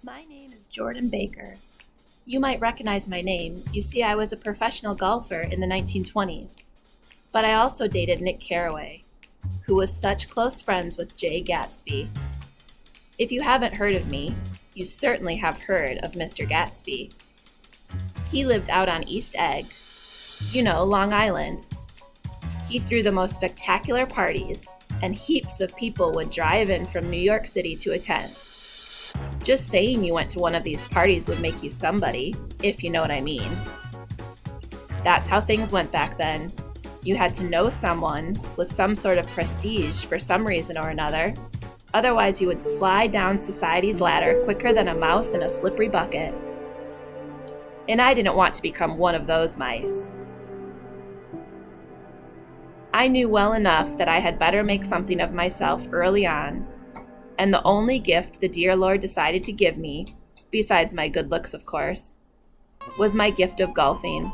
My name is Jordan Baker. You might recognize my name. You see, I was a professional golfer in the 1920s. But I also dated Nick Carraway, who was such close friends with Great Gatsby. If you haven't heard of me, you certainly have heard of Mr. Gatsby. He lived out on East Egg, Long Island. He threw the most spectacular parties, and heaps of people would drive in from New York City to attend. Just saying you went to one of these parties would make you somebody, if you know what I mean. That's how things went back then. You had to know someone with some sort of prestige for some reason or another. Otherwise, you would slide down society's ladder quicker than a mouse in a slippery bucket. And I didn't want to become one of those mice. I knew well enough that I had better make something of myself early on. And the only gift the dear Lord decided to give me, besides my good looks, of course, was my gift of golfing.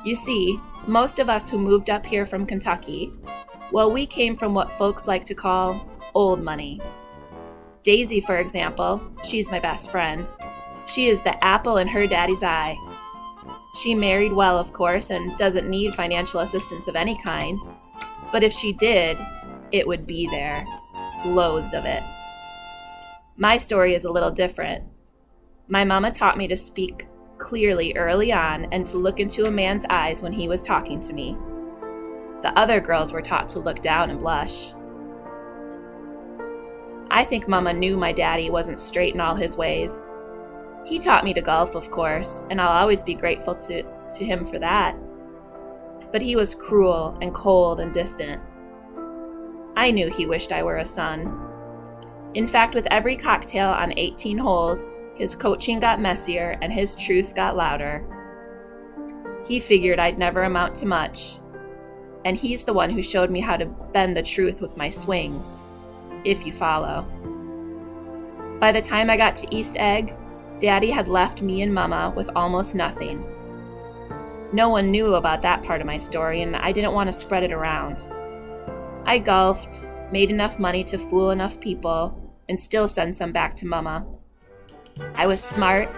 You see, most of us who moved up here from Kentucky, we came from what folks like to call old money. Daisy, for example, she's my best friend. She is the apple in her daddy's eye. She married well, of course, and doesn't need financial assistance of any kind. But if she did, it would be there. Loads of it. My story is a little different. My mama taught me to speak clearly early on and to look into a man's eyes when he was talking to me. The other girls were taught to look down and blush. I think Mama knew my daddy wasn't straight in all his ways. He taught me to golf, of course, and I'll always be grateful to him for that. But he was cruel and cold and distant. I knew he wished I were a son. In fact, with every cocktail on 18 holes, his coaching got messier and his truth got louder. He figured I'd never amount to much, and he's the one who showed me how to bend the truth with my swings, if you follow. By the time I got to East Egg, Daddy had left me and Mama with almost nothing. No one knew about that part of my story, and I didn't want to spread it around. I golfed, made enough money to fool enough people, and still send some back to Mama. I was smart,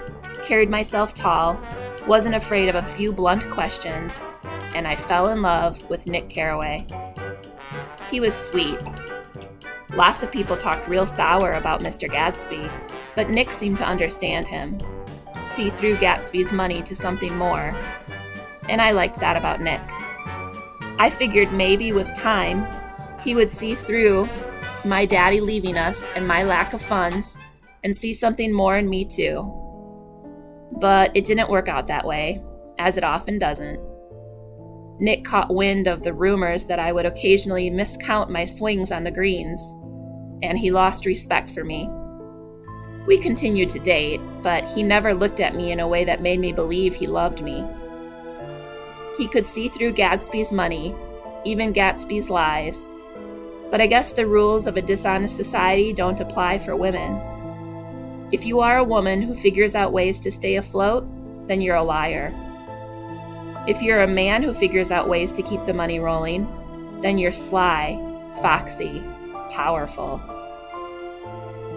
carried myself tall, wasn't afraid of a few blunt questions, and I fell in love with Nick Carraway. He was sweet. Lots of people talked real sour about Mr. Gatsby, but Nick seemed to understand him, see through Gatsby's money to something more, and I liked that about Nick. I figured maybe with time, he would see through my daddy leaving us and my lack of funds and see something more in me too. But it didn't work out that way, as it often doesn't. Nick caught wind of the rumors that I would occasionally miscount my swings on the greens, and he lost respect for me. We continued to date, but he never looked at me in a way that made me believe he loved me. He could see through Gatsby's money, even Gatsby's lies. But I guess the rules of a dishonest society don't apply for women. If you are a woman who figures out ways to stay afloat, then you're a liar. If you're a man who figures out ways to keep the money rolling, then you're sly, foxy, powerful.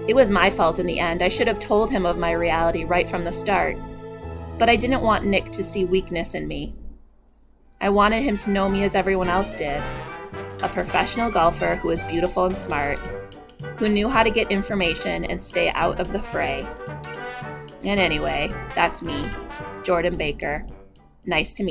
It was my fault in the end. I should have told him of my reality right from the start. But I didn't want Nick to see weakness in me. I wanted him to know me as everyone else did. A professional golfer who was beautiful and smart, who knew how to get information and stay out of the fray. And anyway, that's me, Jordan Baker. Nice to meet you.